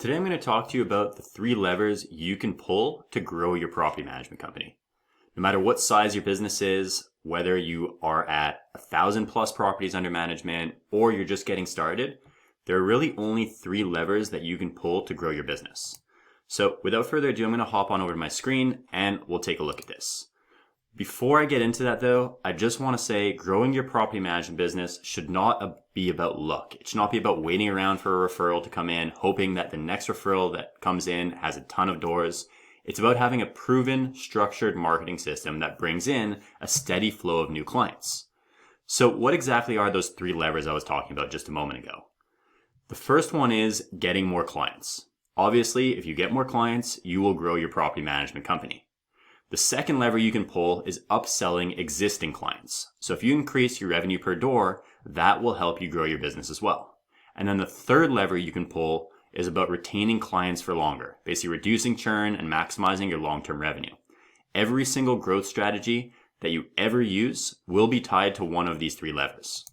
Today I'm going to talk to you about the 3 levers you can pull to grow your property management company. No matter what size your business is, whether you are at 1,000 plus properties under management or you're just getting started, there are really only 3 levers that you can pull to grow your business. So without further ado, I'm going to hop on over to my screen and we'll take a look at this. Before I get into that though, I just want to say growing your property management business should not be about luck. It should not be about waiting around for a referral to come in, hoping that the next referral that comes in has a ton of doors. It's about having a proven, structured marketing system that brings in a steady flow of new clients. So what exactly are those 3 levers I was talking about just a moment ago? The first one is getting more clients. Obviously, if you get more clients, you will grow your property management company. The second lever you can pull is upselling existing clients. So if you increase your revenue per door, that will help you grow your business as well. And then the third lever you can pull is about retaining clients for longer, basically reducing churn and maximizing your long-term revenue. Every single growth strategy that you ever use will be tied to one of these 3 levers.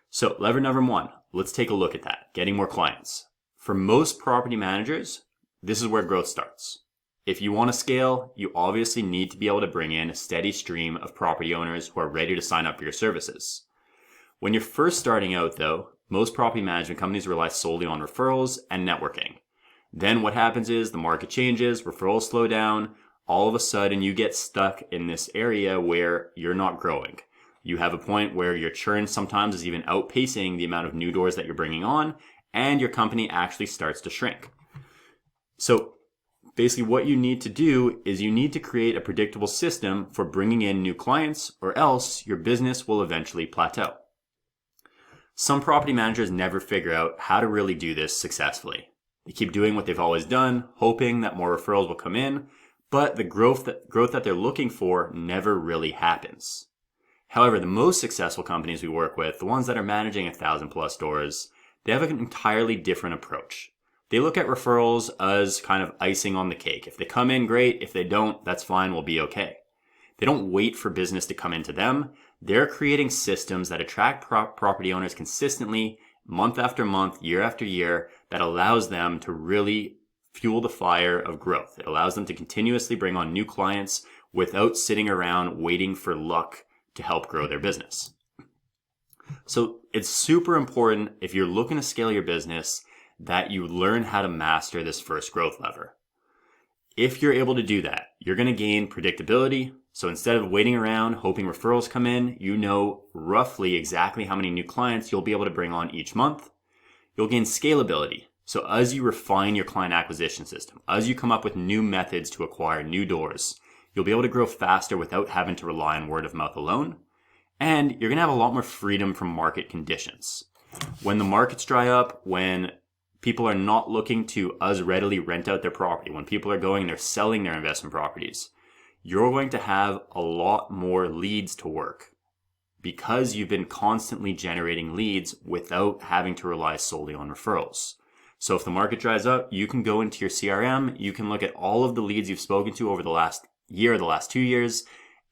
So lever number 1, let's take a look at that, getting more clients. For most property managers, this is where growth starts. If you want to scale, you obviously need to be able to bring in a steady stream of property owners who are ready to sign up for your services. When you're first starting out though, most property management companies rely solely on referrals and networking. Then what happens is the market changes, referrals slow down, all of a sudden you get stuck in this area where you're not growing. You have a point where your churn sometimes is even outpacing the amount of new doors that you're bringing on, and your company actually starts to shrink. So basically what you need to do is you need to create a predictable system for bringing in new clients, or else your business will eventually plateau. Some property managers never figure out how to really do this successfully. They keep doing what they've always done, hoping that more referrals will come in, but the growth that they're looking for never really happens. However, the most successful companies we work with, the ones that are managing 1,000 plus doors, they have an entirely different approach. They look at referrals as kind of icing on the cake. If they come in, great. If they don't, that's fine. We'll be okay. They don't wait for business to come into them. They're creating systems that attract property owners consistently, month after month, year after year, that allows them to really fuel the fire of growth. It allows them to continuously bring on new clients without sitting around waiting for luck to help grow their business. So it's super important if you're looking to scale your business that you learn how to master this first growth lever. If you're able to do that, you're going to gain predictability. So instead of waiting around hoping referrals come in, you know roughly exactly how many new clients you'll be able to bring on each month. You'll gain scalability. So as you refine your client acquisition system, as you come up with new methods to acquire new doors, you'll be able to grow faster without having to rely on word of mouth alone. And you're going to have a lot more freedom from market conditions. When the markets dry up, when people are not looking to as readily rent out their property, when people are going and they're selling their investment properties, you're going to have a lot more leads to work because you've been constantly generating leads without having to rely solely on referrals. So if the market dries up, you can go into your CRM, you can look at all of the leads you've spoken to over the last year, the last 2 years,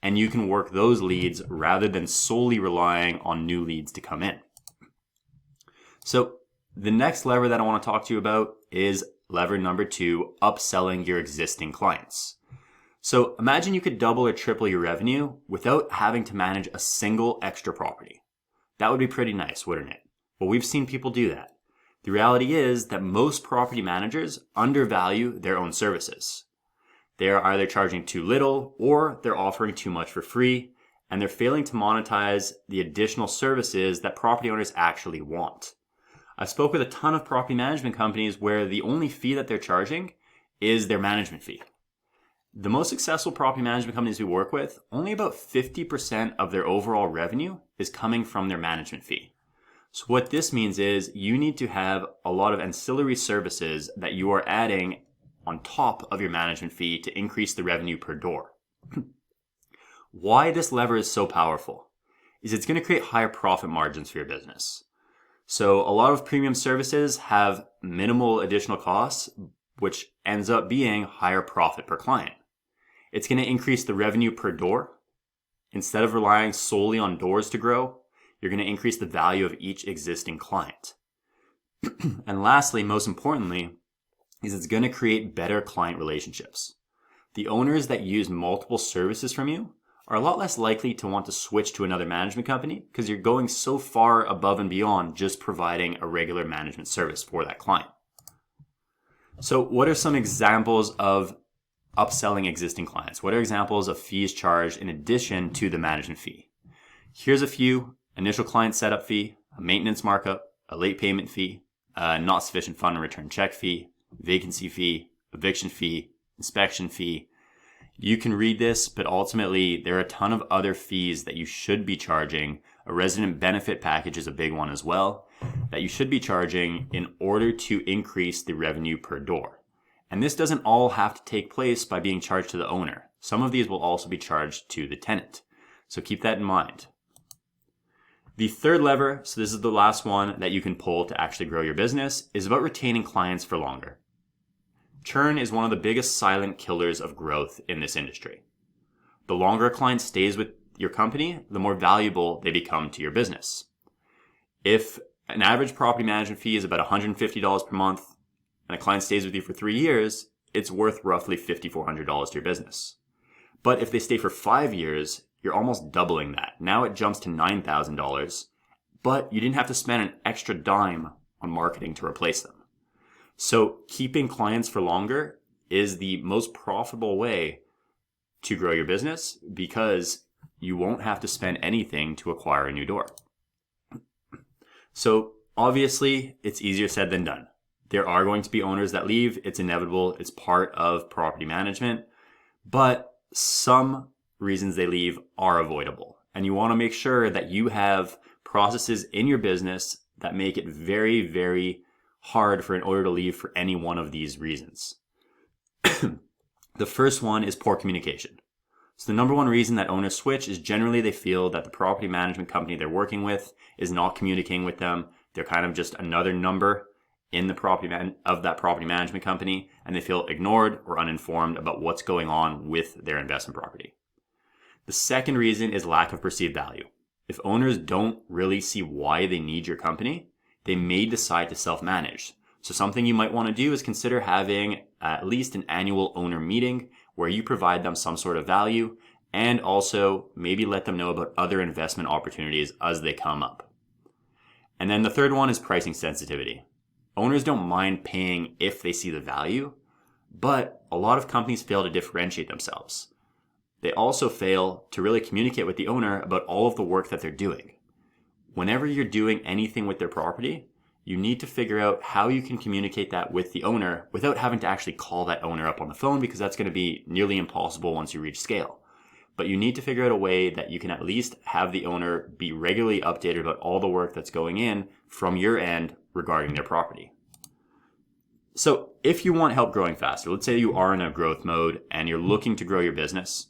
and you can work those leads rather than solely relying on new leads to come in. So the next lever that I want to talk to you about is lever number 2, upselling your existing clients. So imagine you could double or triple your revenue without having to manage a single extra property. That would be pretty nice, wouldn't it? Well, we've seen people do that. The reality is that most property managers undervalue their own services. They are either charging too little or they're offering too much for free, and they're failing to monetize the additional services that property owners actually want. I spoke with a ton of property management companies where the only fee that they're charging is their management fee. The most successful property management companies we work with, only about 50% of their overall revenue is coming from their management fee. So what this means is you need to have a lot of ancillary services that you are adding on top of your management fee to increase the revenue per door. Why this lever is so powerful is it's going to create higher profit margins for your business. So a lot of premium services have minimal additional costs, which ends up being higher profit per client. It's going to increase the revenue per door. Instead of relying solely on doors to grow, you're going to increase the value of each existing client. And lastly, most importantly, is it's going to create better client relationships. The owners that use multiple services from you are a lot less likely to want to switch to another management company because you're going so far above and beyond just providing a regular management service for that client. So what are some examples of upselling existing clients? What are examples of fees charged in addition to the management fee? Here's a few: initial client setup fee, a maintenance markup, a late payment fee, a not sufficient fund and return check fee, vacancy fee, eviction fee, inspection fee. You can read this, but ultimately there are a ton of other fees that you should be charging. A resident benefit package is a big one as well, that you should be charging in order to increase the revenue per door. And this doesn't all have to take place by being charged to the owner. Some of these will also be charged to the tenant. So keep that in mind. The third lever, so this is the last one that you can pull to actually grow your business, is about retaining clients for longer. Churn is one of the biggest silent killers of growth in this industry. The longer a client stays with your company, the more valuable they become to your business. If an average property management fee is about $150 per month and a client stays with you for 3 years, it's worth roughly $5,400 to your business. But if they stay for 5 years, you're almost doubling that. Now it jumps to $9,000, but you didn't have to spend an extra dime on marketing to replace them. So keeping clients for longer is the most profitable way to grow your business because you won't have to spend anything to acquire a new door. So obviously it's easier said than done. There are going to be owners that leave. It's inevitable. It's part of property management, but some reasons they leave are avoidable. And you want to make sure that you have processes in your business that make it very, very hard for an owner to leave for any one of these reasons. The first one is poor communication. So the number one reason that owners switch is generally they feel that the property management company they're working with is not communicating with them. They're kind of just another number in the property management company, and they feel ignored or uninformed about what's going on with their investment property. The second reason is lack of perceived value. If owners don't really see why they need your company, they may decide to self-manage. So something you might want to do is consider having at least an annual owner meeting where you provide them some sort of value and also maybe let them know about other investment opportunities as they come up. And then the third one is pricing sensitivity. Owners don't mind paying if they see the value, but a lot of companies fail to differentiate themselves. They also fail to really communicate with the owner about all of the work that they're doing. Whenever you're doing anything with their property, you need to figure out how you can communicate that with the owner without having to actually call that owner up on the phone, because that's going to be nearly impossible once you reach scale. But you need to figure out a way that you can at least have the owner be regularly updated about all the work that's going in from your end regarding their property. So if you want help growing faster, let's say you are in a growth mode and you're looking to grow your business,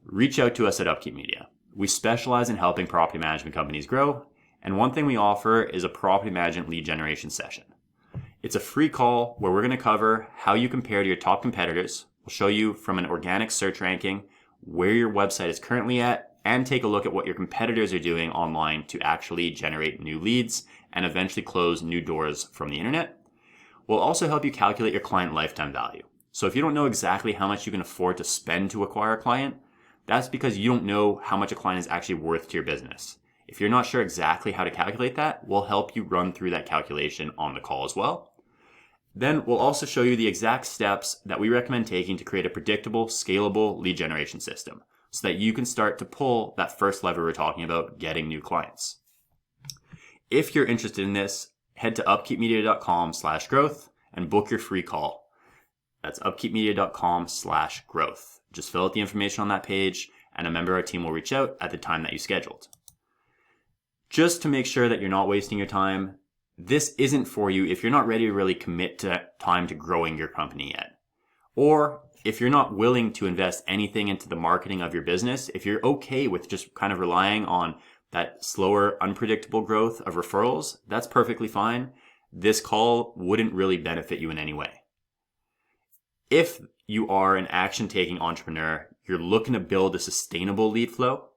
reach out to us at Upkeep Media. We specialize in helping property management companies grow, and one thing we offer is a property management lead generation session. It's a free call where we're going to cover how you compare to your top competitors. We'll show you from an organic search ranking where your website is currently at, and take a look at what your competitors are doing online to actually generate new leads and eventually close new doors from the internet. We'll also help you calculate your client lifetime value. So if you don't know exactly how much you can afford to spend to acquire a client, that's because you don't know how much a client is actually worth to your business. If you're not sure exactly how to calculate that, we'll help you run through that calculation on the call as well. Then we'll also show you the exact steps that we recommend taking to create a predictable, scalable lead generation system so that you can start to pull that first lever we're talking about, getting new clients. If you're interested in this, head to upkeepmedia.com/growth and book your free call. That's upkeepmedia.com/growth. Just fill out the information on that page and a member of our team will reach out at the time that you scheduled. Just to make sure that you're not wasting your time, this isn't for you if you're not ready to really commit to time to growing your company yet. Or if you're not willing to invest anything into the marketing of your business, if you're okay with just kind of relying on that slower, unpredictable growth of referrals, that's perfectly fine. This call wouldn't really benefit you in any way. If you are an action-taking entrepreneur, you're looking to build a sustainable lead flow.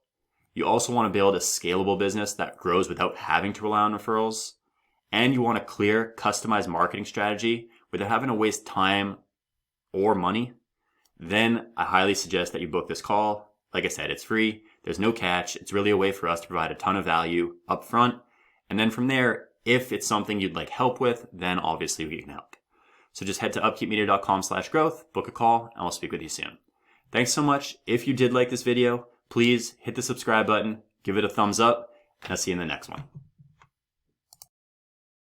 You also want to build a scalable business that grows without having to rely on referrals. And you want a clear, customized marketing strategy without having to waste time or money, then I highly suggest that you book this call. Like I said, it's free. There's no catch. It's really a way for us to provide a ton of value up front. And then from there, if it's something you'd like help with, then obviously we can help. So just head to upkeepmedia.com/growth, book a call, and we'll speak with you soon. Thanks so much. If you did like this video, please hit the subscribe button, give it a thumbs up, and I'll see you in the next one.